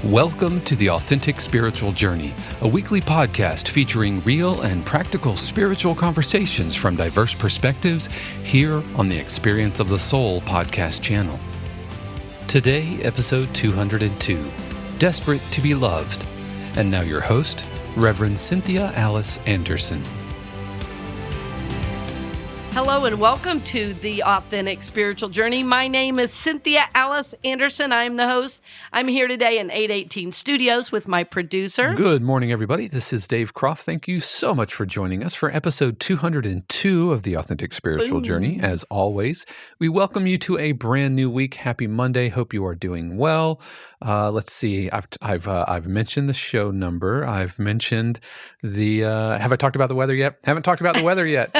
Welcome to the Authentic Spiritual Journey, a weekly podcast featuring real and practical spiritual conversations from diverse perspectives here on the Experience of the Soul podcast channel. Today, episode 202, Desperate to be Loved. And now your host, Reverend Cynthia Alice Anderson. Hello and welcome to the Authentic Spiritual Journey. My name is Cynthia Alice Anderson. I'm the host. I'm here today in 818 Studios with my producer. Good morning, everybody. This is Dave Croft. Thank you so much for joining us for episode 202 of the Authentic Spiritual Journey. As always, we welcome you to a brand new week. Happy Monday. Hope you are doing well. Let's see. I've mentioned the show number. I've mentioned the. Have I talked about the weather yet? Haven't talked about the weather yet.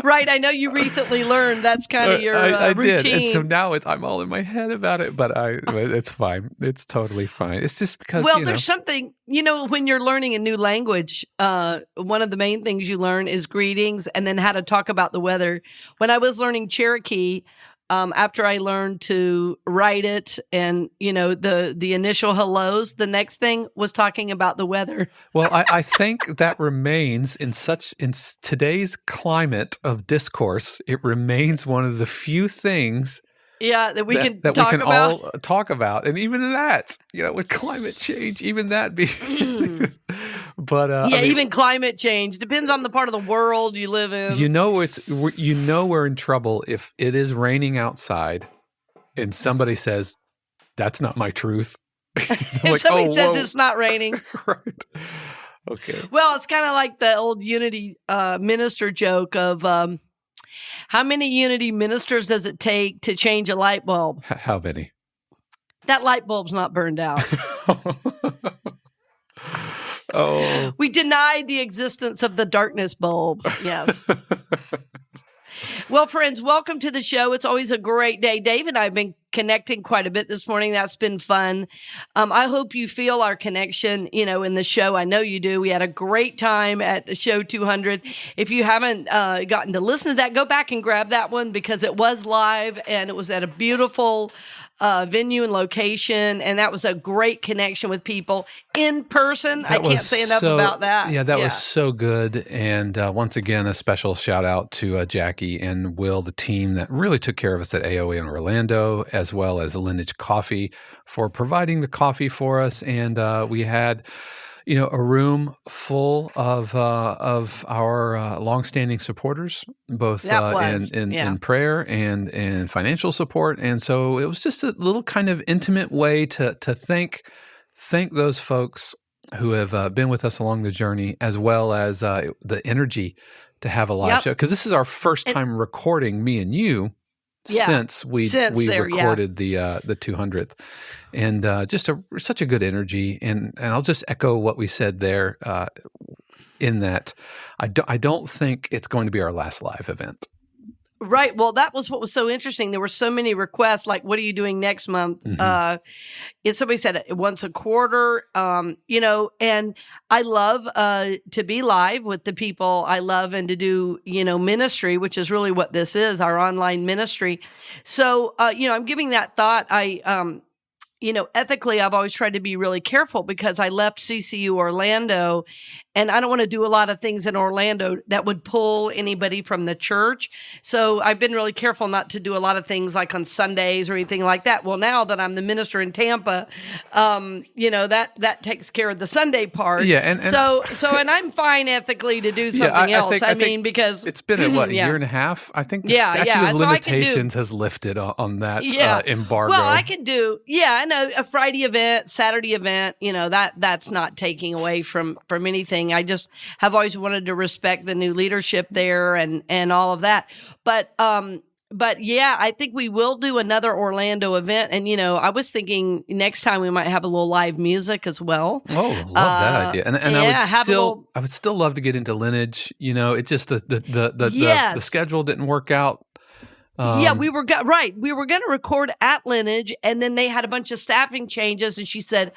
Right. I know you recently learned that's kind of your I routine. did. And so now I'm all in my head about it, but it's fine. It's totally fine. It's just because, there's something, when you're learning a new language, one of the main things you learn is greetings and then how to talk about the weather. When I was learning Cherokee, after I learned to write it and, the initial hellos, the next thing was talking about the weather. Well, I think that remains in today's climate of discourse, it remains one of the few things that we can all talk about. And even that, with climate change, even that be. But even climate change depends on the part of the world you live in. We're in trouble if it is raining outside and somebody says that's not my truth. If somebody says it's not raining. Right. Okay. Well, it's kind of like the old Unity minister joke of how many Unity ministers does it take to change a light bulb? How many? That light bulb's not burned out. Oh. We denied the existence of the darkness bulb. Yes. Well, friends, welcome to the show. It's always a great day. Dave and I have been connecting quite a bit this morning. That's been fun. I hope you feel our connection, in the show. I know you do. We had a great time at the show 200. If you haven't gotten to listen to that, go back and grab that one because it was live and it was at a beautiful venue and location, and that was a great connection with people in person. I can't say enough about that. Yeah, that was so good. And once again, a special shout out to Jackie and Will, the team that really took care of us at AOA in Orlando, as well as Lineage Coffee for providing the coffee for us. And we had a room full of our longstanding supporters, both in prayer and in financial support. And so it was just a little kind of intimate way to thank those folks who have been with us along the journey, as well as the energy to have a live show. Because this is our first time recording, me and you, since we recorded the 200th. And just such a good energy, and I'll just echo what we said there. In that, I don't think it's going to be our last live event. Right. Well, that was what was so interesting. There were so many requests, like, what are you doing next month? Mm-hmm. Somebody said once a quarter, and I love to be live with the people I love and to do, ministry, which is really what this is, our online ministry. So, I'm giving that thought. Ethically, I've always tried to be really careful because I left CCU Orlando and I don't want to do a lot of things in Orlando that would pull anybody from the church. So I've been really careful not to do a lot of things like on Sundays or anything like that. Well, now that I'm the minister in Tampa, that takes care of the Sunday part. Yeah. And I'm fine ethically to do something else. I think because it's been a year and a half. I think the statute of limitations has lifted on that embargo. Well, I can do, a Friday event, Saturday event, that's not taking away from anything. I just have always wanted to respect the new leadership there and all of that. But I think we will do another Orlando event. And, I was thinking next time we might have a little live music as well. Oh, love that idea. And I would still love to get into Lineage. It's just the schedule didn't work out. We were going to record at Lineage, and then they had a bunch of staffing changes, and she said,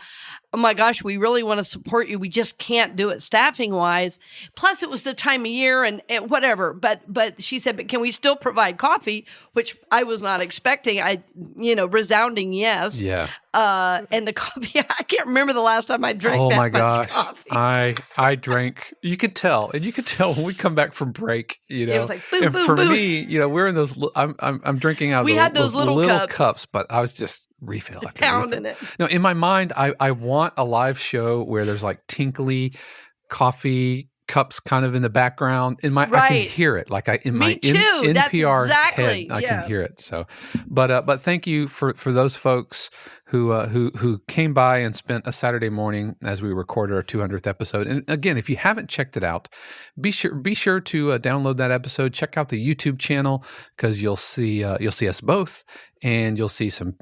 oh my gosh, we really want to support you. We just can't do it staffing wise. Plus it was the time of year and whatever. But she said, but can we still provide coffee? Which I was not expecting. Resounding yes. Yeah. And the coffee, I can't remember the last time I drank Oh that my much gosh. coffee. I drank, you could tell when we come back from break, It was like boom, and boom, for boom. me, we're in those, I'm drinking out of We had those little cups, but I was just refill after pounding refill. it. No, in my mind, I want a live show where there's like tinkly coffee cups kind of in the background. I can hear it. Like Me too. That's NPR exactly, head, I can hear it. So, but thank you for those folks who came by and spent a Saturday morning as we recorded our 200th episode. And again, if you haven't checked it out, be sure to download that episode. Check out the YouTube channel because you'll see us both, and you'll see some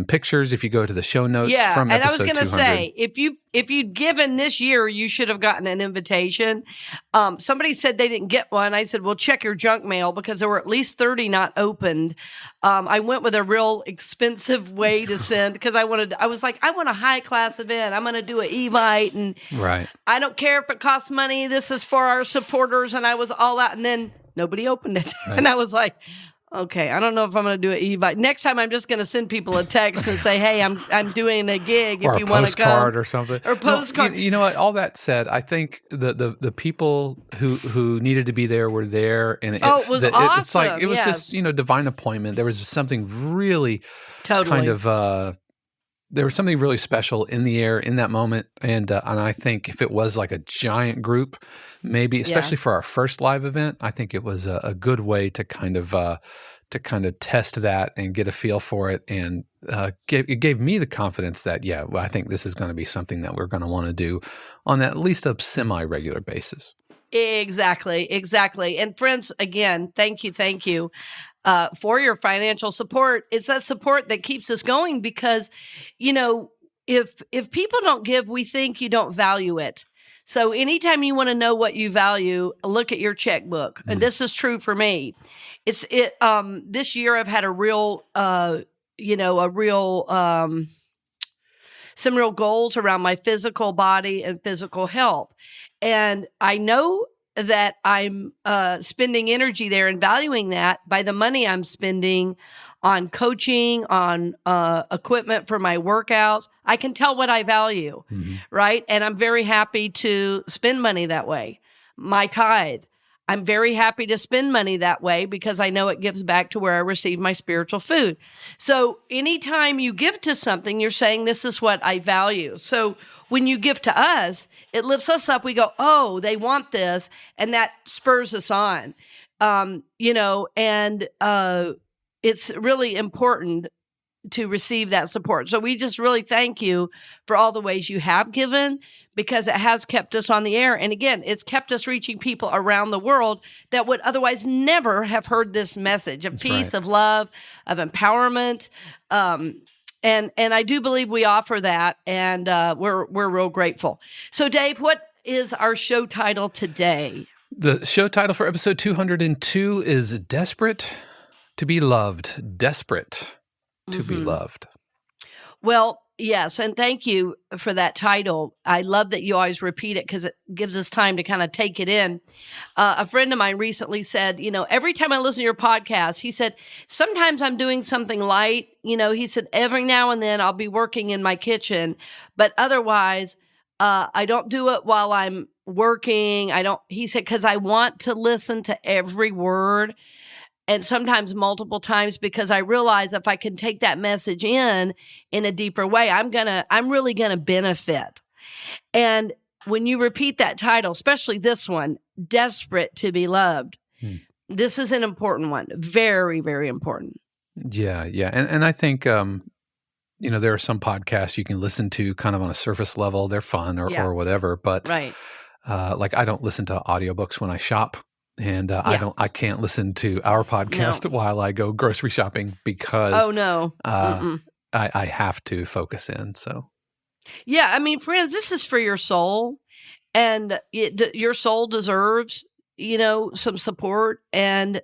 pictures if you go to the show notes from episode 200. And I was going to say, if you'd given this year, you should have gotten an invitation. Somebody said they didn't get one. I said, well, check your junk mail because there were at least 30 not opened. I went with a real expensive way to send because I was like, I want a high class event. I'm going to do an Evite, and I don't care if it costs money. This is for our supporters. And I was all out, and then nobody opened it. Right. And I was like, okay, I don't know if I'm going to do an Evite. Next time, I'm just going to send people a text and say, "Hey, I'm doing a gig. If you want to come, postcard or something, or postcard." You know what? All that said, I think the people who needed to be there were there, and it was awesome. It's like it was just divine appointment. There was something really kind of. There was something really special in the air in that moment, and I think if it was like a giant group, maybe especially for our first live event, I think it was a good way to kind of test that and get a feel for it, and it gave me the confidence that I think this is going to be something that we're going to want to do on at least a semi-regular basis. Exactly. And friends, again, thank you. For your financial support. It's that support that keeps us going because, if people don't give, we think you don't value it. So anytime you want to know what you value, look at your checkbook. And this is true for me. This year I've had some real goals around my physical body and physical health. And I know that I'm spending energy there and valuing that by the money I'm spending on coaching, on equipment for my workouts. I can tell what I value, right? And I'm very happy to spend money that way. My tithe, I'm very happy to spend money that way because I know it gives back to where I receive my spiritual food. So anytime you give to something, you're saying, this is what I value. So when you give to us, it lifts us up. We go, oh, they want this. And that spurs us on, it's really important to receive that support. So we just really thank you for all the ways you have given because it has kept us on the air. And again, it's kept us reaching people around the world that would otherwise never have heard this message of peace, of love, of empowerment. And I do believe we offer that, and we're real grateful. So Dave, what is our show title today? The show title for episode 202 is Desperate to be Loved. Desperate to be loved. Well, yes, and thank you for that title. I love that you always repeat it because it gives us time to kind of take it in. A friend of mine recently said, every time I listen to your podcast, he said, sometimes I'm doing something light. He said, every now and then I'll be working in my kitchen, but otherwise I don't do it while I'm working. He said, because I want to listen to every word. And sometimes multiple times because I realize if I can take that message in a deeper way, I'm really gonna benefit. And when you repeat that title, especially this one, Desperate to be Loved, this is an important one, very, very important. Yeah. And I think, there are some podcasts you can listen to kind of on a surface level. They're fun or whatever, but like I don't listen to audiobooks when I shop. And I can't listen to our podcast while I go grocery shopping because I have to focus in. So, friends, this is for your soul, and your soul deserves, some support. And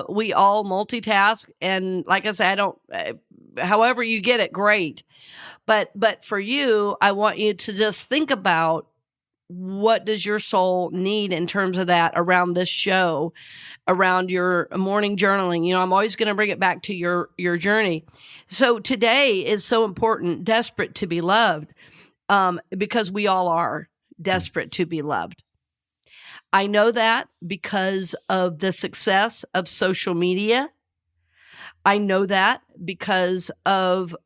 we all multitask, and like I said, however you get it, great. But for you, I want you to just think about what does your soul need in terms of that around this show, around your morning journaling? I'm always going to bring it back to your journey. So today is so important, desperate to be loved, because we all are desperate to be loved. I know that because of the success of social media. I know that because of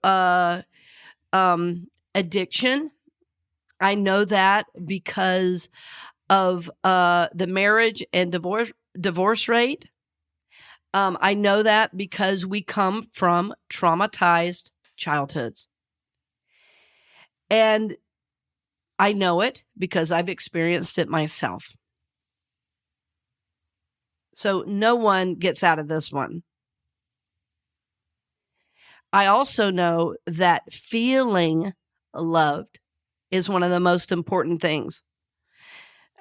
addiction. I know that because of the marriage and divorce rate. I know that because we come from traumatized childhoods. And I know it because I've experienced it myself. So no one gets out of this one. I also know that feeling loved is one of the most important things,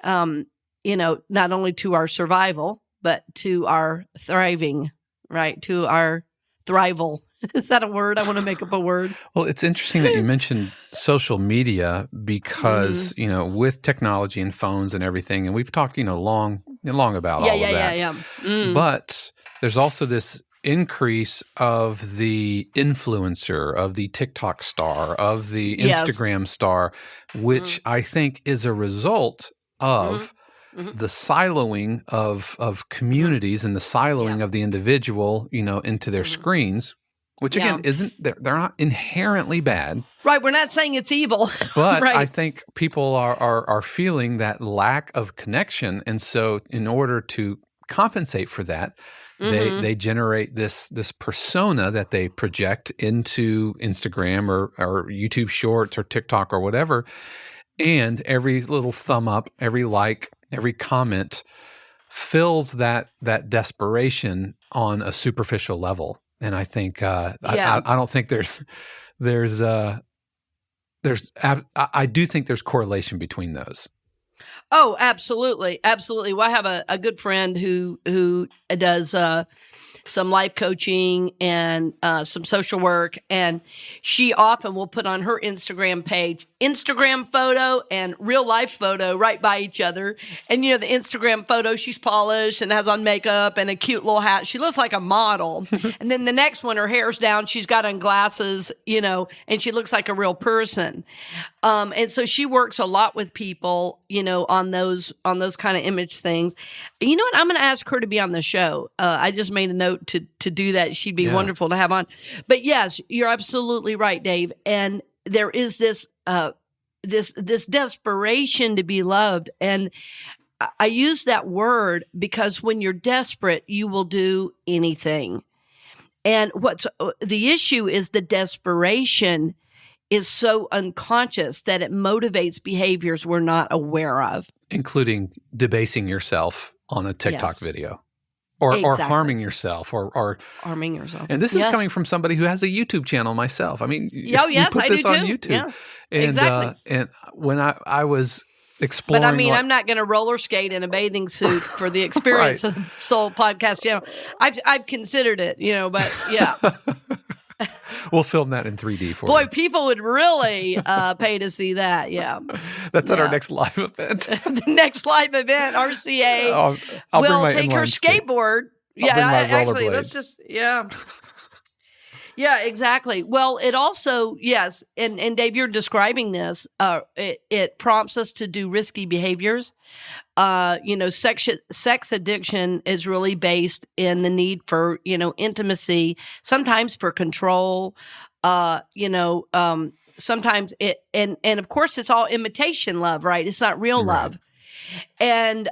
not only to our survival, but to our thriving, right? To our thrival. Is that a word? I want to make up a word. Well, it's interesting that you mentioned social media because, with technology and phones and everything, and we've talked, long about all of that. Yeah. But there's also this increase of the influencer, of the TikTok star, of the Instagram star, which I think is a result of the siloing of communities and the siloing of the individual, into their screens, which again they're not inherently bad. Right. We're not saying it's evil. But right. I think people are feeling that lack of connection. And so in order to compensate for that, they generate this persona that they project into Instagram or YouTube Shorts or TikTok or whatever. And every little thumb up, every like, every comment fills that desperation on a superficial level. And I think I don't think I do think there's correlation between those. Oh, absolutely. Absolutely. Well, I have a good friend who does some life coaching and some social work. And she often will put on her Instagram page, Instagram photo and real life photo right by each other. And, the Instagram photo, she's polished and has on makeup and a cute little hat. She looks like a model. And then the next one, her hair's down. She's got on glasses, and she looks like a real person. And so she works a lot with people, on those kind of image things. You know what? I'm going to ask her to be on the show. I just made a note to do that. She'd be wonderful to have on. But yes, you're absolutely right, Dave. And there is this desperation to be loved. And I use that word because when you're desperate, you will do anything. And what's the issue is the desperation is so unconscious that it motivates behaviors we're not aware of. Including debasing yourself on a TikTok video. Or harming yourself or harming yourself. And this is coming from somebody who has a YouTube channel myself. I mean, you put I this do on too. YouTube. Yeah, and, exactly. And when I was exploring. But I mean, I'm not going to roller skate in a bathing suit for the experience of the Soul Podcast channel. I've considered it, but yeah. We'll film that in 3D for you. Boy, people would really pay to see that. Yeah. That's at our next live event. The next live event, RCA I'll will bring my take her skate. skateboard. Actually, let's just, Yeah, exactly. Well, it also, yes, and Dave, you're describing this, it prompts us to do risky behaviors. Sex addiction is really based in the need for, intimacy, sometimes for control, sometimes and of course it's all imitation love, right? It's not real love. And,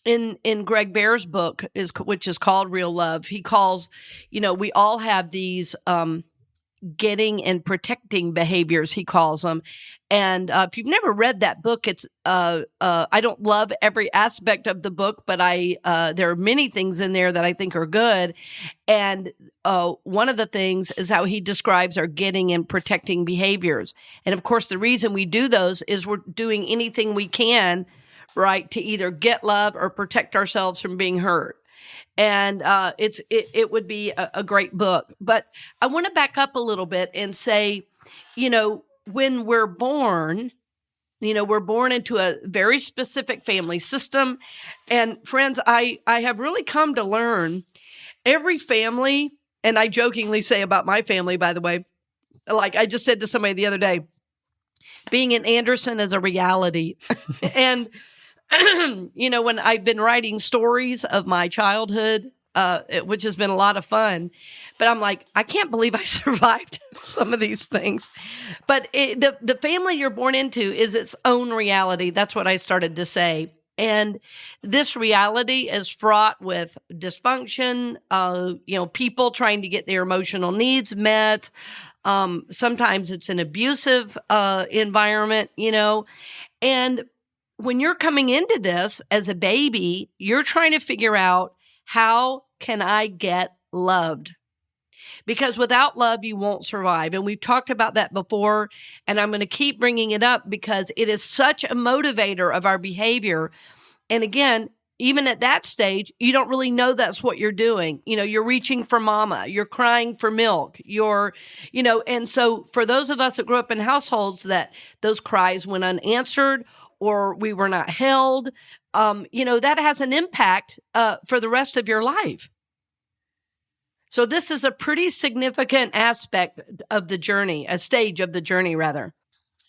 in Greg Baer's book, which is called Real Love, he calls, we all have these getting and protecting behaviors, he calls them. And if you've never read that book, it's I don't love every aspect of the book, but there are many things in there that I think are good. And one of the things is how he describes our getting and protecting behaviors. And of course, the reason we do those is we're doing anything we can, right, to either get love or protect ourselves from being hurt. And it would be a great book. But I want to back up a little bit and say, when we're born, we're born into a very specific family system. And friends, I have really come to learn every family, and I jokingly say about my family, by the way, like I just said to somebody the other day, being an Anderson is a reality. And, when I've been writing stories of my childhood, which has been a lot of fun, but I'm like, I can't believe I survived some of these things. But the family you're born into is its own reality. That's what I started to say. And this reality is fraught with dysfunction, people trying to get their emotional needs met. Sometimes it's an abusive environment, and when you're coming into this as a baby, you're trying to figure out, how can I get loved? Because without love, you won't survive. And we've talked about that before, and I'm going to keep bringing it up because it is such a motivator of our behavior. And again, even at that stage, you don't really know that's what you're doing. You're reaching for mama, you're crying for milk, and so for those of us that grew up in households that those cries went unanswered or we were not held, that has an impact for the rest of your life. So this is a pretty significant aspect of the journey, a stage of the journey, rather.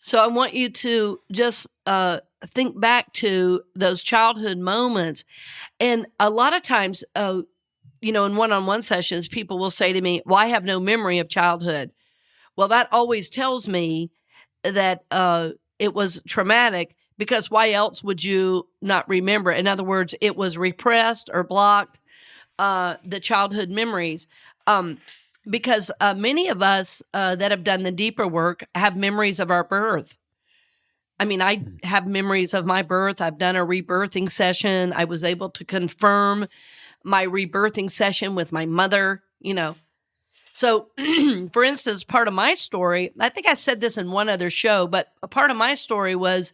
So I want you to just think back to those childhood moments. And a lot of times, in one-on-one sessions, people will say to me, well, I have no memory of childhood. Well, that always tells me that it was traumatic, because why else would you not remember? In other words, it was repressed or blocked, the childhood memories. Because many of us that have done the deeper work have memories of our birth. I mean, I have memories of my birth. I've done a rebirthing session. I was able to confirm my rebirthing session with my mother, So, for instance, part of my story, I think I said this in one other show, but a part of my story was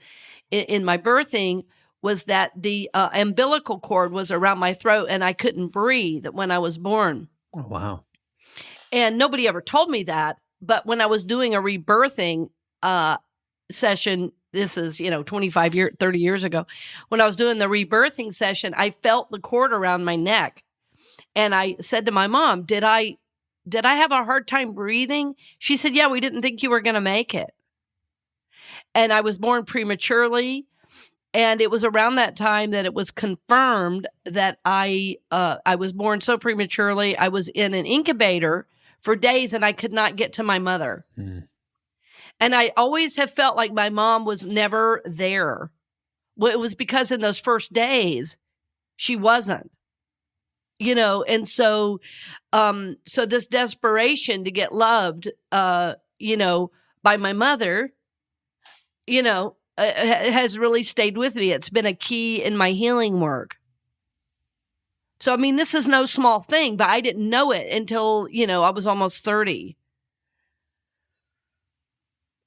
in my birthing was that the umbilical cord was around my throat and I couldn't breathe when I was born. Oh, wow. And nobody ever told me that. But when I was doing a rebirthing session, this is, 30 years ago, when I was doing the rebirthing session, I felt the cord around my neck. And I said to my mom, did I have a hard time breathing? She said, yeah, we didn't think you were going to make it. And I was born prematurely. And it was around that time that it was confirmed that I was born so prematurely. I was in an incubator for days and I could not get to my mother. And I always have felt like my mom was never there. Well, it was because in those first days, she wasn't, and so this desperation to get loved, by my mother, has really stayed with me. It's been a key in my healing work. So, I mean, this is no small thing, but I didn't know it until, I was almost 30.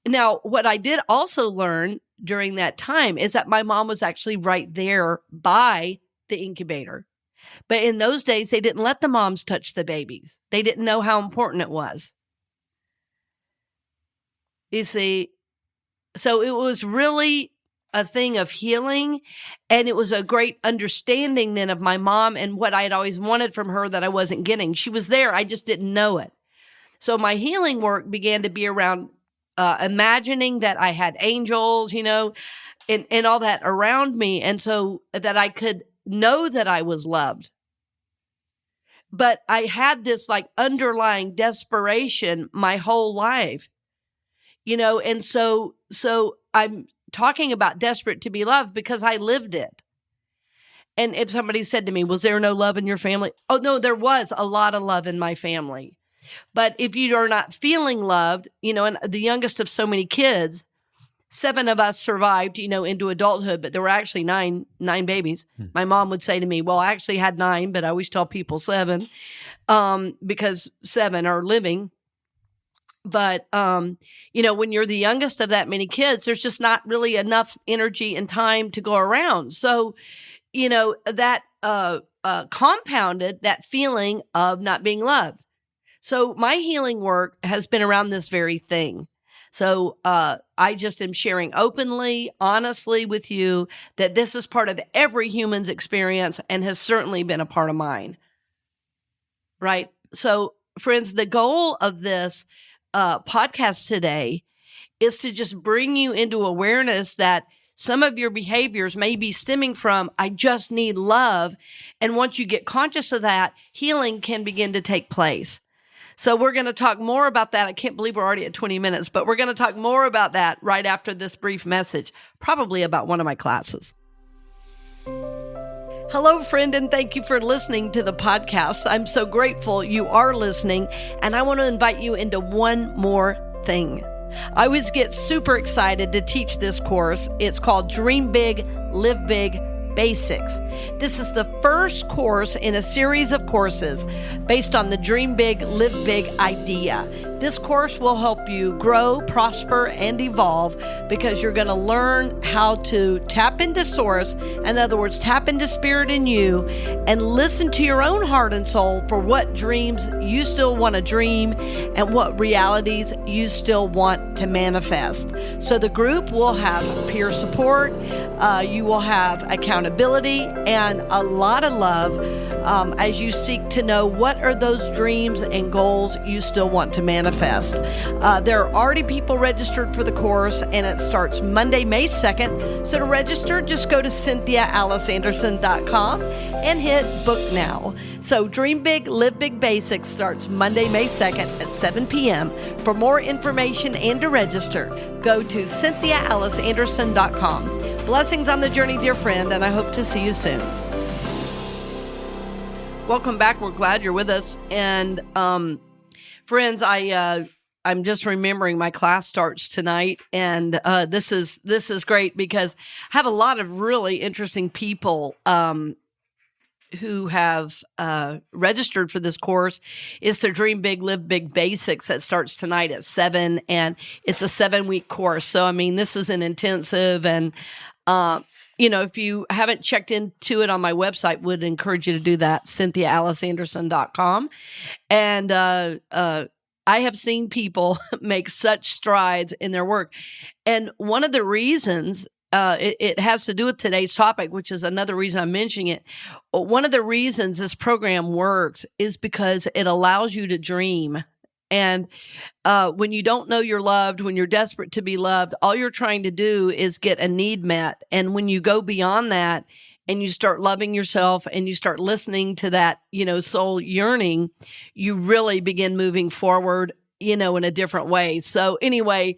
Now, what I did also learn during that time is that my mom was actually right there by the incubator. But in those days, they didn't let the moms touch the babies. They didn't know how important it was. You see, so it was really a thing of healing, and it was a great understanding then of my mom and what I had always wanted from her that I wasn't getting. She was there. I just didn't know it. So my healing work began to be around imagining that I had angels, and all that around me. And so that I could know that I was loved. But I had this like underlying desperation my whole life, and so I'm talking about desperate to be loved because I lived it. And if somebody said to me, was there no love in your family? Oh, no, there was a lot of love in my family. But if you are not feeling loved, and the youngest of so many kids, 7 of us survived, into adulthood, but there were actually nine babies. My mom would say to me, well, I actually had 9, but I always tell people 7, because 7 are living. But, when you're the youngest of that many kids, there's just not really enough energy and time to go around. So, that compounded that feeling of not being loved. So my healing work has been around this very thing. So I just am sharing openly, honestly with you that this is part of every human's experience and has certainly been a part of mine. Right? So, friends, the goal of this podcast today is to just bring you into awareness that some of your behaviors may be stemming from, I just need love. And once you get conscious of that, healing can begin to take place. So we're going to talk more about that. I can't believe we're already at 20 minutes, but we're going to talk more about that right after this brief message, probably about one of my classes. Hello, friend, and thank you for listening to the podcast. I'm so grateful you are listening, and I want to invite you into one more thing. I always get super excited to teach this course. It's called Dream Big, Live Big, Basics. This is the first course in a series of courses based on the Dream Big, Live Big idea. This course will help you grow, prosper, and evolve because you're going to learn how to tap into source. In other words, tap into spirit in you and listen to your own heart and soul for what dreams you still want to dream and what realities you still want to manifest. So the group will have peer support, you will have accountability, and a lot of love as you seek to know what are those dreams and goals you still want to manifest. There are already people registered for the course, and it starts Monday, May 2nd. So to register, just go to CynthiaAliceAnderson.com and hit book now. So Dream Big, Live Big Basics starts Monday, May 2nd at 7 p.m. For more information and to register, go to CynthiaAliceAnderson.com. Blessings on the journey, dear friend, and I hope to see you soon. Welcome back. We're glad you're with us. And friends, I'm just remembering my class starts tonight, and this is great because I have a lot of really interesting people who have registered for this course. It's the Dream Big, Live Big Basics that starts tonight at 7, and it's a 7-week course. So, I mean, this is an intensive, and if you haven't checked into it on my website, would encourage you to do that, CynthiaAliceAnderson.com. And I have seen people make such strides in their work. And one of the reasons, it has to do with today's topic, which is another reason I'm mentioning it. One of the reasons this program works is because it allows you to dream. And when you don't know you're loved, when you're desperate to be loved, all you're trying to do is get a need met. And when you go beyond that and you start loving yourself and you start listening to that, soul yearning, you really begin moving forward, in a different way. So anyway,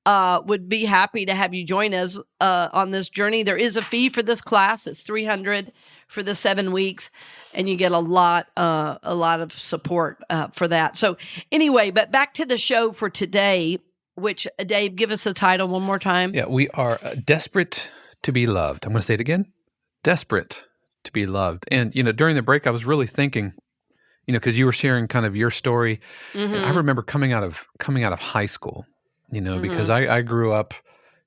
would be happy to have you join us on this journey. There is a fee for this class. It's $300 for the 7 weeks. And you get a lot of support for that. So anyway, but back to the show for today, which, Dave, give us the title one more time. Yeah, we are desperate to be loved. I'm going to say it again. Desperate to be loved. And, during the break, I was really thinking, because you were sharing kind of your story. Mm-hmm. And I remember coming out of high school, because I grew up,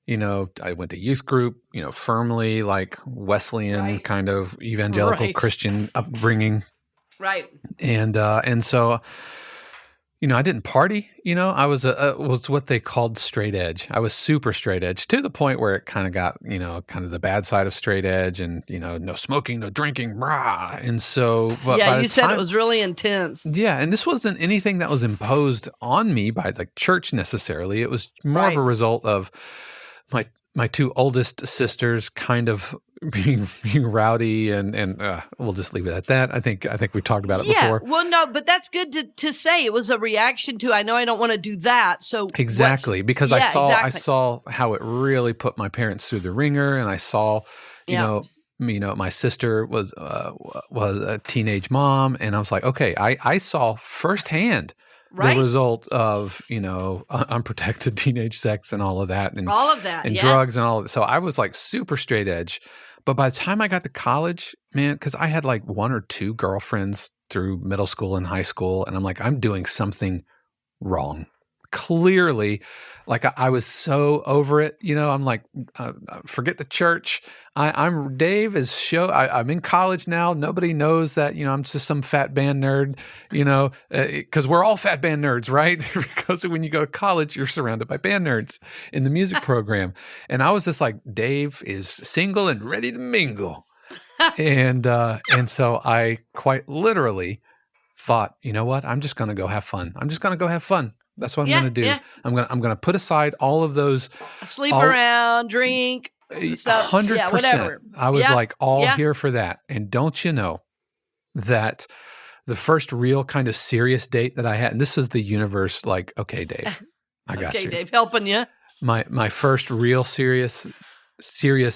I went to youth group, firmly like Wesleyan kind of evangelical Christian upbringing. Right. And so, I didn't party, I was what they called straight edge. I was super straight edge to the point where it kind of got, kind of the bad side of straight edge and, no smoking, no drinking, brah. And so, but yeah, you said it was really intense. Yeah. And this wasn't anything that was imposed on me by the church necessarily. It was more of a result of my two oldest sisters kind of being rowdy and we'll just leave it at that. I think we talked about it before. Well, no, but that's good to say. It was a reaction to, I know I don't want to do that. So exactly, because I saw how it really put my parents through the ringer, and I saw, my sister was a teenage mom, and I was like, okay, I saw firsthand the result of, unprotected teenage sex and all of that. And drugs and all of that. So I was like super straight edge. But by the time I got to college, man, because I had like one or two girlfriends through middle school and high school, and I'm like, I'm doing something wrong. clearly, like I was so over it. I'm like, forget the church. I'm Dave is I'm in college now. Nobody knows that, I'm just some fat band nerd, because we're all fat band nerds, right? Because when you go to college, you're surrounded by band nerds in the music program. And I was just like, Dave is single and ready to mingle. And so I quite literally thought, you know what? I'm just going to go have fun. I'm just going to go have fun. That's what I'm going to do. Yeah. I'm going to put aside all of those sleep around, drink, stuff. 100%. Yeah, whatever. I was like all here for that. And don't you know that the first real kind of serious date that I had, and this is the universe like, okay, Dave, I got you. Okay, Dave, helping you. My first real serious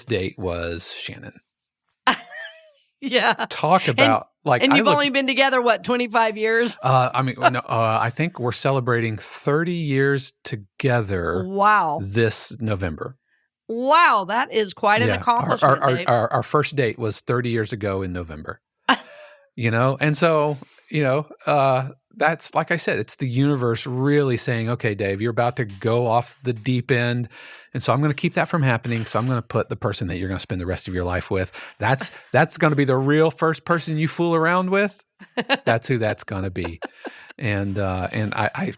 date was Shannon. Yeah. Talk about and you've only been together, what, 25 years? I think we're celebrating 30 years together. Wow. This November. Wow, that is quite an accomplishment. Our first date was 30 years ago in November. And so, that's, like I said, it's the universe really saying, okay, Dave, you're about to go off the deep end. And so I'm going to keep that from happening. So I'm going to put the person that you're going to spend the rest of your life with. That's going to be the real first person you fool around with. That's who that's going to be. And I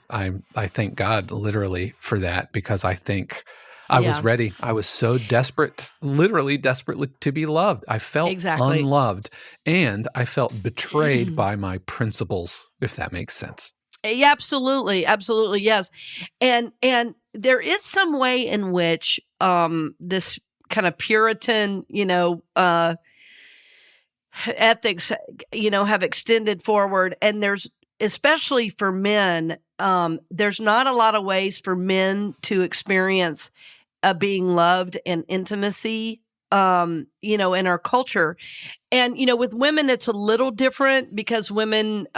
thank God literally for that, because I think I was ready. I was so desperate, literally desperately to be loved. I felt unloved, and I felt betrayed by my principles, if that makes sense. Yeah, absolutely. Absolutely. Yes. And there is some way in which this kind of Puritan, ethics, have extended forward. And there's, especially for men, there's not a lot of ways for men to experience being loved and intimacy, in our culture. And, with women, it's a little different, because women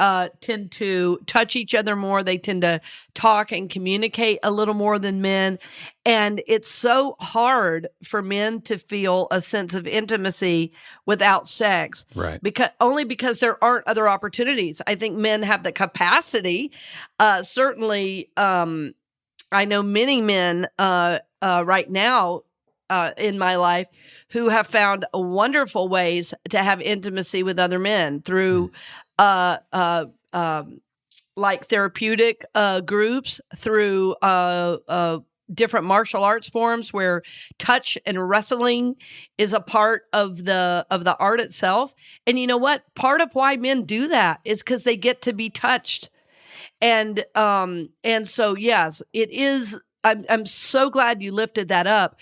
tend to touch each other more. They tend to talk and communicate a little more than men. And it's so hard for men to feel a sense of intimacy without sex. Right. Because there aren't other opportunities. I think men have the capacity. Certainly, I know many men right now in my life who have found wonderful ways to have intimacy with other men through like therapeutic groups, through different martial arts forms where touch and wrestling is a part of the art itself. And you know what? Part of why men do that is because they get to be touched. And so, yes, it is. I'm so glad you lifted that up.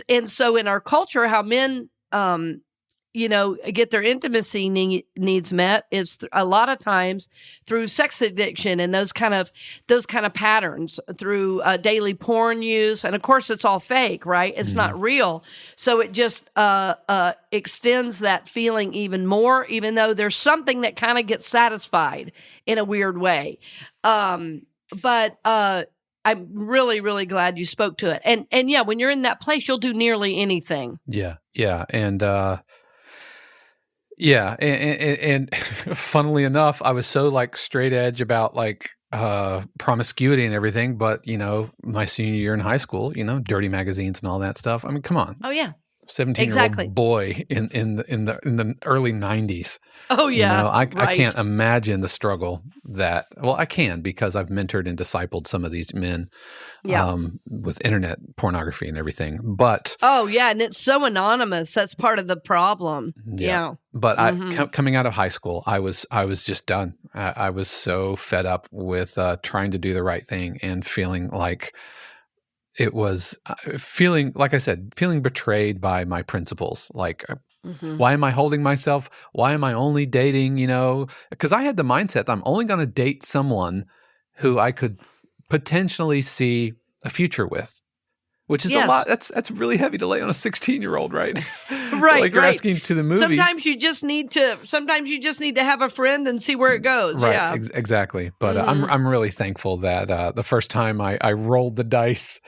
And so in our culture, how men, get their intimacy needs met is a lot of times through sex addiction and those kind of patterns, through daily porn use. And of course, it's all fake, right? It's not real. So it just extends that feeling even more, even though there's something that kind of gets satisfied in a weird way. But I'm really, really glad you spoke to it. And yeah, when you're in that place, you'll do nearly anything. Yeah. Yeah. And funnily enough, I was so like straight edge about like promiscuity and everything, but my senior year in high school, dirty magazines and all that stuff. I mean, come on. Oh yeah. 17-year-old boy in the early 90s. Oh yeah. I can't imagine the struggle that, well, I can, because I've mentored and discipled some of these men with internet pornography and everything. But oh yeah, and it's so anonymous. That's part of the problem. Yeah. But coming out of high school, I was just done. I was so fed up with trying to do the right thing and feeling like it was feeling betrayed by my principles. Like, why am I holding myself? Why am I only dating, because I had the mindset that I'm only going to date someone who I could potentially see a future with, which is a lot. That's really heavy to lay on a 16-year-old, right? Right, like you're right. asking to the movies. Sometimes you just need to have a friend and see where it goes. Right, Yeah. exactly. But Mhm. I'm really thankful that the first time I rolled the dice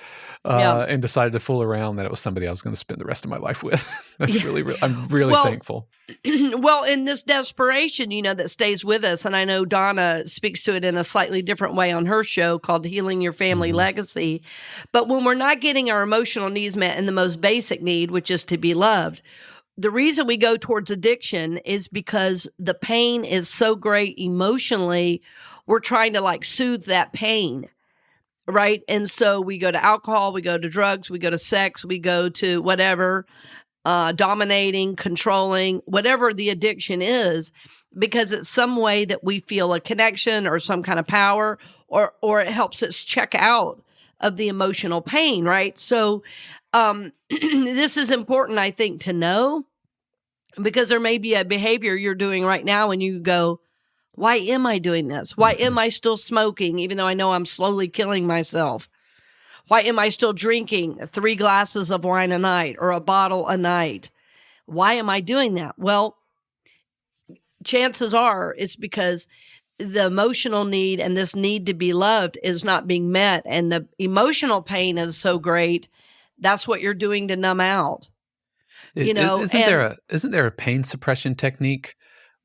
Yeah. and decided to fool around, that it was somebody I was going to spend the rest of my life with. That's Yeah. really, I'm really Well, thankful. well, in this desperation, that stays with us, and I know Donna speaks to it in a slightly different way on her show called Healing Your Family Legacy. But when we're not getting our emotional needs met in the most basic need, which is to be loved, the reason we go towards addiction is because the pain is so great emotionally, we're trying to like soothe that pain. Right. And so we go to alcohol, we go to drugs, we go to sex, we go to whatever, dominating, controlling, whatever the addiction is, because it's some way that we feel a connection or some kind of power, or it helps us check out of the emotional pain. Right. So this is important, I think, to know, because there may be a behavior you're doing right now and you go, why am I doing this? Why am I still smoking, even though I know I'm slowly killing myself? Why am I still drinking 3 glasses of wine a night or a bottle a night? Why am I doing that? Well, chances are it's because the emotional need and this need to be loved is not being met. And the emotional pain is so great. That's what you're doing to numb out. Isn't there a pain suppression technique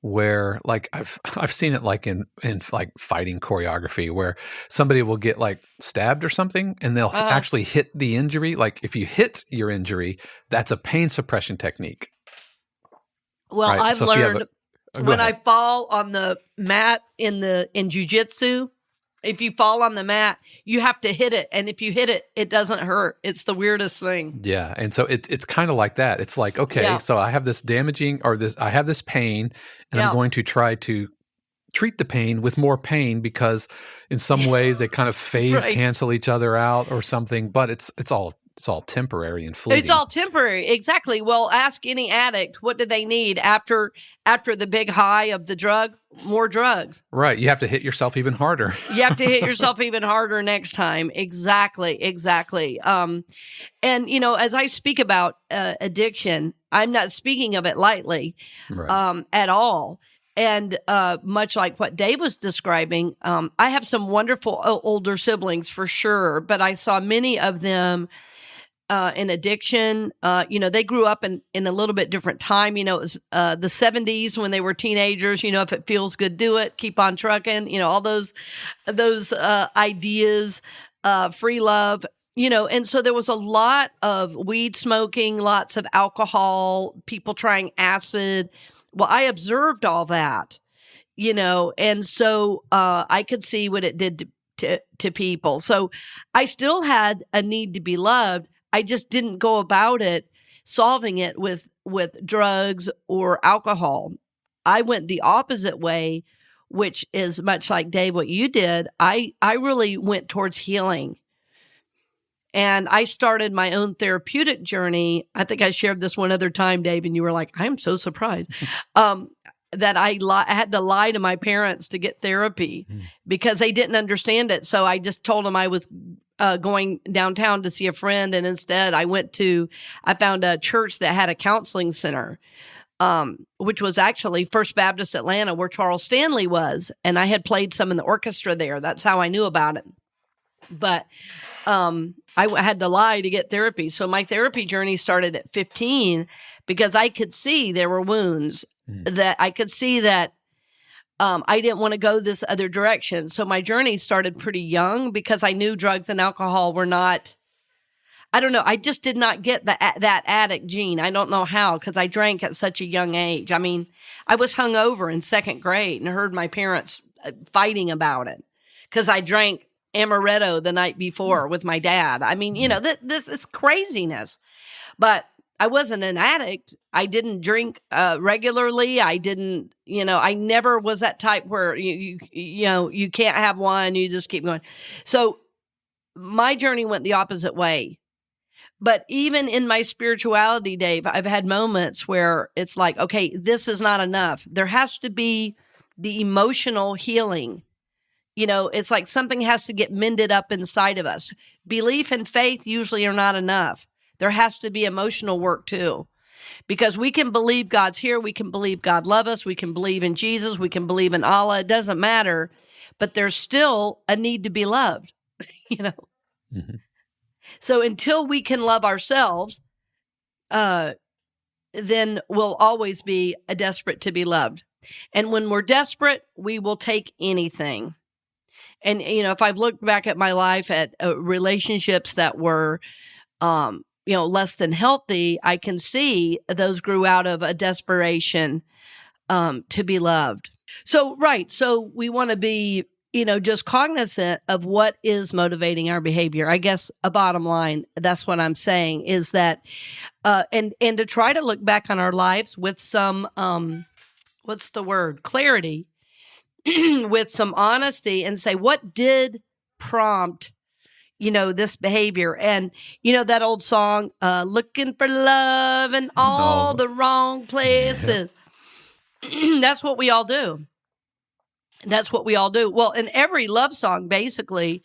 where, like, I've seen it like in like fighting choreography, where somebody will get like stabbed or something and they'll actually hit the injury. Like if you hit your injury, that's a pain suppression technique. Well, right? I've learned when ahead. I fall on the mat in jujitsu, if you fall on the mat, you have to hit it. And if you hit it, it doesn't hurt. It's the weirdest thing. Yeah. And so it's kind of like that. It's like, okay, so I have this I have this pain, and I'm going to try to treat the pain with more pain, because in some ways they kind of phase cancel each other out or something, but it's all temporary and fleeting. It's all temporary. Exactly. Well, ask any addict, what do they need after the big high of the drug? More drugs. Right. You have to hit yourself even harder. You have to hit yourself even harder next time. Exactly. And, as I speak about addiction, I'm not speaking of it lightly at all. And much like what Dave was describing, I have some wonderful older siblings for sure, but I saw many of them in addiction. They grew up in a little bit different time. It was the 70s when they were teenagers. If it feels good, do it. Keep on trucking. All those ideas, free love. And so there was a lot of weed smoking, lots of alcohol, people trying acid. Well, I observed all that, and so I could see what it did to people. So I still had a need to be loved. I just didn't go about it, solving it with drugs or alcohol. I went the opposite way, which is much like Dave, what you did. I really went towards healing. And I started my own therapeutic journey. I think I shared this one other time, Dave, and you were like, I'm so surprised that I had to lie to my parents to get therapy because they didn't understand it. So I just told them I was going downtown to see a friend. And instead I found a church that had a counseling center, which was actually First Baptist Atlanta, where Charles Stanley was. And I had played some in the orchestra there. That's how I knew about it. But I had to lie to get therapy. So my therapy journey started at 15 because I could see there were wounds that I could see that I didn't want to go this other direction. So my journey started pretty young because I knew drugs and alcohol were not, I don't know. I just did not get that addict gene. I don't know how, because I drank at such a young age. I mean, I was hungover in 2nd grade and heard my parents fighting about it because I drank amaretto the night before with my dad. I mean, this is craziness. But I wasn't an addict. I didn't drink regularly. I didn't, I never was that type where you can't have one, you just keep going. So my journey went the opposite way. But even in my spirituality, Dave, I've had moments where it's like, okay, this is not enough. There has to be the emotional healing. It's like something has to get mended up inside of us. Belief and faith usually are not enough. There has to be emotional work too. Because we can believe God's here, we can believe God loves us, we can believe in Jesus, we can believe in Allah, it doesn't matter, but there's still a need to be loved, you know. Mm-hmm. So until we can love ourselves, then we'll always be desperate to be loved. And when we're desperate, we will take anything. And, you know, if I've looked back at my life at relationships that were, less than healthy, I can see those grew out of a desperation to be loved. So we want to be, just cognizant of what is motivating our behavior. I guess a bottom line, that's what I'm saying, is that, and to try to look back on our lives with some, clarity, with some honesty, and say, what did prompt this behavior? And, that old song, looking for love in all the wrong places. That's what we all do. That's what we all do. Well, and every love song, basically,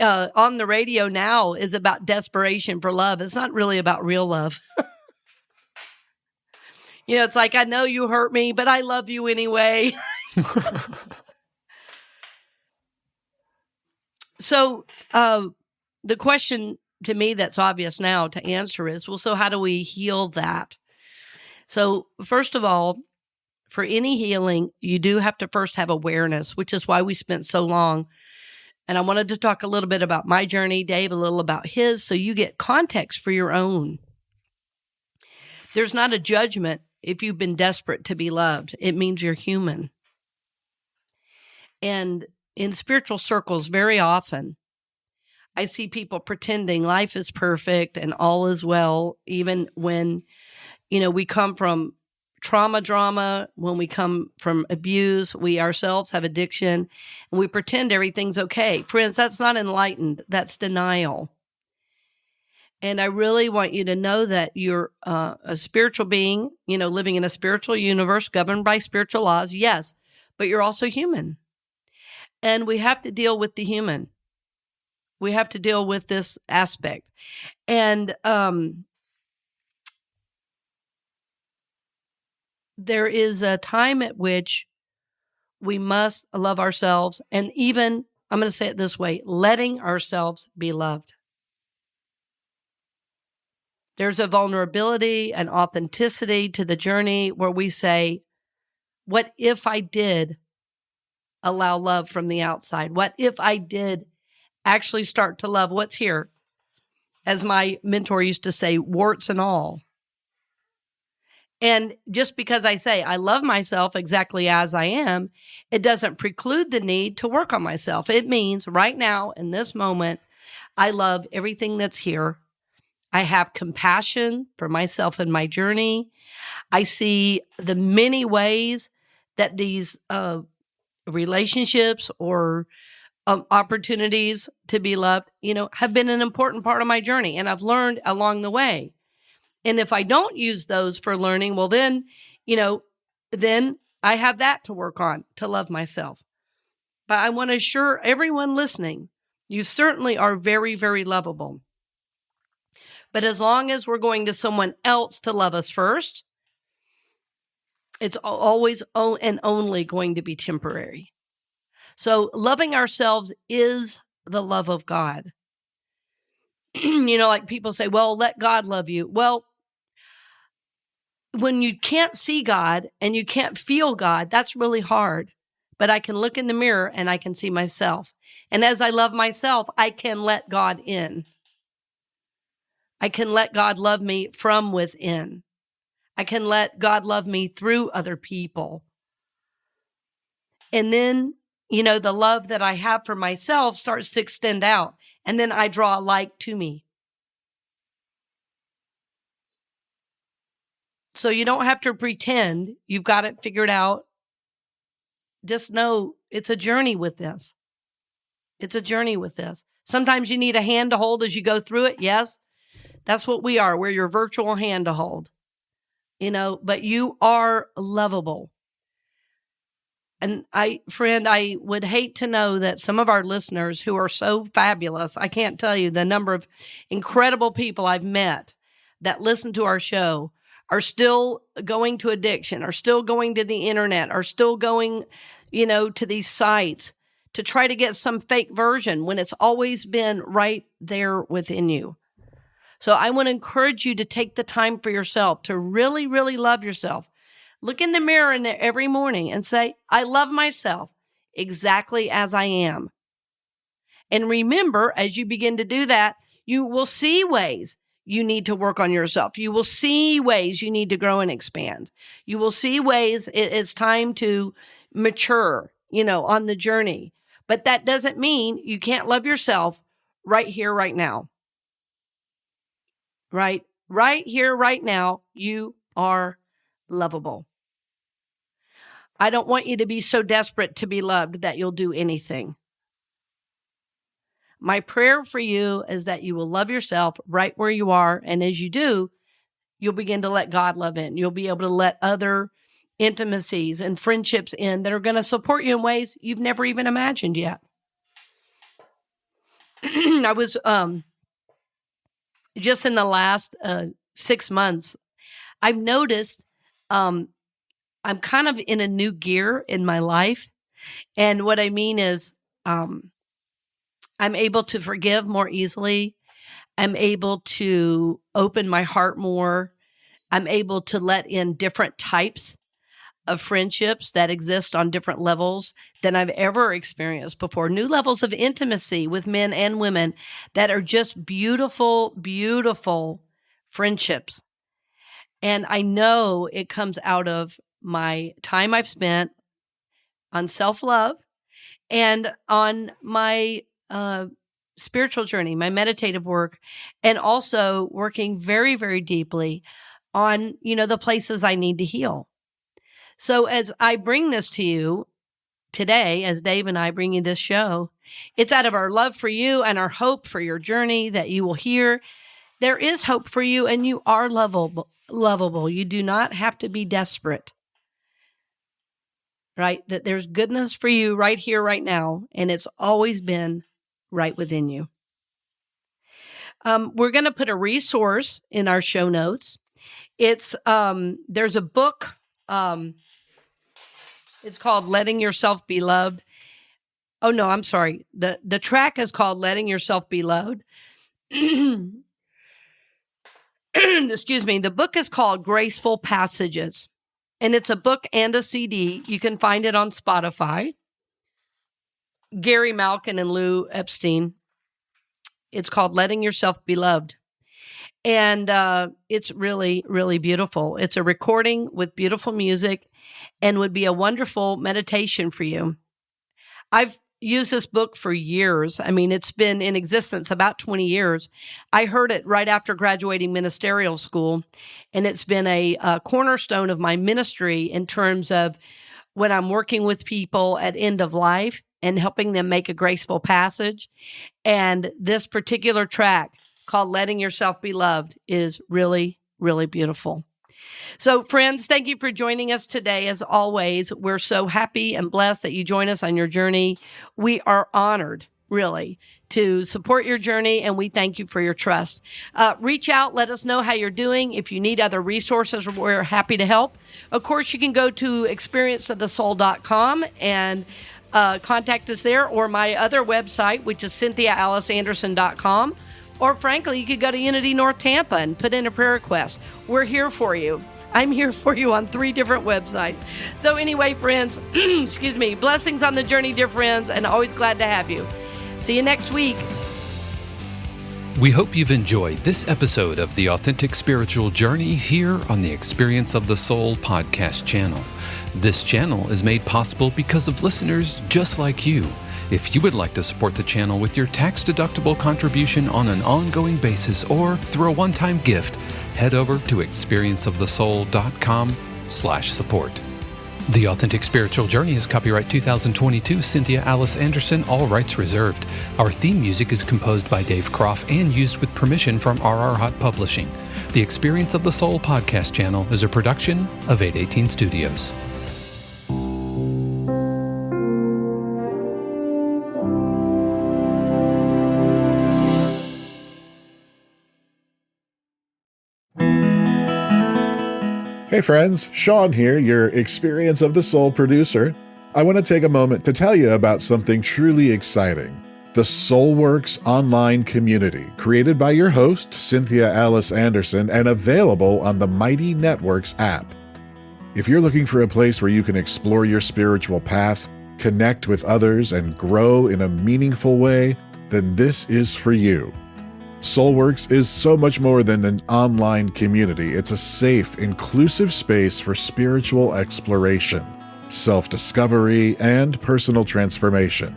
on the radio now is about desperation for love. It's not really about real love. It's like, I know you hurt me, but I love you anyway. So, the question to me that's obvious now to answer is, well, so how do we heal that? So first of all, for any healing, you do have to first have awareness, which is why we spent so long. And I wanted to talk a little bit about my journey, Dave, a little about his, so you get context for your own. There's not a judgment if you've been desperate to be loved. It means you're human. And in spiritual circles, very often, I see people pretending life is perfect and all is well, even when, we come from drama, when we come from abuse, we ourselves have addiction, and we pretend everything's okay. Friends, that's not enlightened. That's denial. And I really want you to know that you're a spiritual being, living in a spiritual universe governed by spiritual laws, yes, but you're also human. And we have to deal with the human. We have to deal with this aspect. And there is a time at which we must love ourselves, and even, I'm going to say it this way, letting ourselves be loved. There's a vulnerability and authenticity to the journey where we say, what if I did allow love from the outside? What if I did actually start to love what's here? As my mentor used to say, warts and all. And just because I say I love myself exactly as I am, it doesn't preclude the need to work on myself. It means right now, in this moment, I love everything that's here. I have compassion for myself and my journey. I see the many ways that these relationships or opportunities to be loved, have been an important part of my journey, and I've learned along the way. And if I don't use those for learning, well, then I have that to work on to love myself. But I want to assure everyone listening, you certainly are very, very lovable. But as long as we're going to someone else to love us first, it's always and only going to be temporary. So loving ourselves is the love of God. Like people say, well, let God love you. Well, when you can't see God and you can't feel God, that's really hard. But I can look in the mirror and I can see myself. And as I love myself, I can let God in. I can let God love me from within. I can let God love me through other people. And then, the love that I have for myself starts to extend out. And then I draw like to me. So you don't have to pretend you've got it figured out. Just know it's a journey with this. It's a journey with this. Sometimes you need a hand to hold as you go through it. Yes, that's what we are. We're your virtual hand to hold. But you are lovable. And I would hate to know that some of our listeners who are so fabulous, I can't tell you the number of incredible people I've met that listen to our show, are still going to addiction, are still going to the internet, are still going, to these sites to try to get some fake version when it's always been right there within you. So I want to encourage you to take the time for yourself to really, really love yourself. Look in the mirror every morning and say, I love myself exactly as I am. And remember, as you begin to do that, you will see ways you need to work on yourself. You will see ways you need to grow and expand. You will see ways it's time to mature, on the journey. But that doesn't mean you can't love yourself right here, right now. Right here, right now, you are lovable. I don't want you to be so desperate to be loved that you'll do anything. My prayer for you is that you will love yourself right where you are. And as you do, you'll begin to let God love in. You'll be able to let other intimacies and friendships in that are going to support you in ways you've never even imagined yet. I was just in the last 6 months, I've noticed I'm kind of in a new gear in my life. And what I mean is I'm able to forgive more easily. I'm able to open my heart more. I'm able to let in different types of friendships that exist on different levels than I've ever experienced before. New levels of intimacy with men and women that are just beautiful, beautiful friendships. And I know it comes out of my time I've spent on self-love and on my spiritual journey, my meditative work, and also working very, very deeply on, the places I need to heal. So as I bring this to you today, as Dave and I bring you this show, it's out of our love for you and our hope for your journey that you will hear. There is hope for you and you are lovable. You do not have to be desperate, right? That there's goodness for you right here, right now. And it's always been right within you. We're going to put a resource in our show notes. It's, there's a book, it's called Letting Yourself Be Loved. Oh, no, I'm sorry. The track is called Letting Yourself Be Loved. Excuse me. The book is called Graceful Passages, and it's a book and a CD. You can find it on Spotify. Gary Malkin and Lou Epstein. It's called Letting Yourself Be Loved. And it's really, really beautiful. It's a recording with beautiful music and would be a wonderful meditation for you. I've used this book for years. I mean, it's been in existence about 20 years. I heard it right after graduating ministerial school, and it's been a cornerstone of my ministry in terms of when I'm working with people at end of life and helping them make a graceful passage. And this particular track called Letting Yourself Be Loved is really, really beautiful. So friends, thank you for joining us today. As always, we're so happy and blessed that you join us on your journey. We are honored, really, to support your journey, and we thank you for your trust. Reach out, let us know how you're doing. If you need other resources, we're happy to help. Of course, you can go to experienceofthesoul.com and contact us there, or my other website, which is CynthiaAliceAnderson.com. Or frankly, you could go to Unity North Tampa and put in a prayer request. We're here for you. I'm here for you on 3 different websites. So anyway, friends, excuse me, blessings on the journey, dear friends, and always glad to have you. See you next week. We hope you've enjoyed this episode of The Authentic Spiritual Journey here on the Experience of the Soul podcast channel. This channel is made possible because of listeners just like you. If you would like to support the channel with your tax-deductible contribution on an ongoing basis or through a one-time gift, head over to experienceofthesoul.com/support. The Authentic Spiritual Journey is copyright 2022 Cynthia Alice Anderson, all rights reserved. Our theme music is composed by Dave Croft and used with permission from RR Hot Publishing. The Experience of the Soul podcast channel is a production of 818 Studios. Hey friends, Sean here, your Experience of the Soul producer. I want to take a moment to tell you about something truly exciting. The Soulworks online community, created by your host, Cynthia Alice Anderson, and available on the Mighty Networks app. If you're looking for a place where you can explore your spiritual path, connect with others, and grow in a meaningful way, then this is for you. Soulworks is so much more than an online community. It's a safe, inclusive space for spiritual exploration, self-discovery, and personal transformation.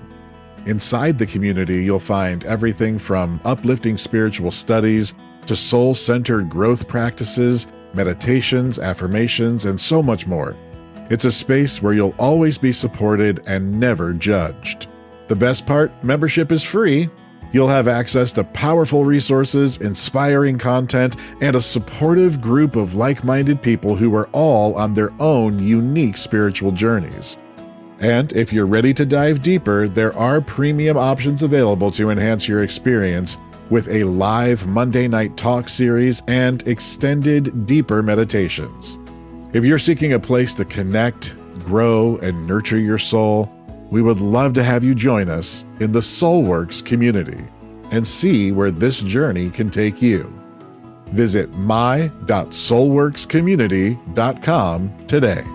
Inside the community, you'll find everything from uplifting spiritual studies to soul-centered growth practices, meditations, affirmations, and so much more. It's a space where you'll always be supported and never judged. The best part, membership is free. You'll have access to powerful resources, inspiring content, and a supportive group of like-minded people who are all on their own unique spiritual journeys. And if you're ready to dive deeper, there are premium options available to enhance your experience with a live Monday night talk series and extended, deeper meditations. If you're seeking a place to connect, grow, and nurture your soul, we would love to have you join us in the Soulworks community and see where this journey can take you. Visit my.soulworkscommunity.com today.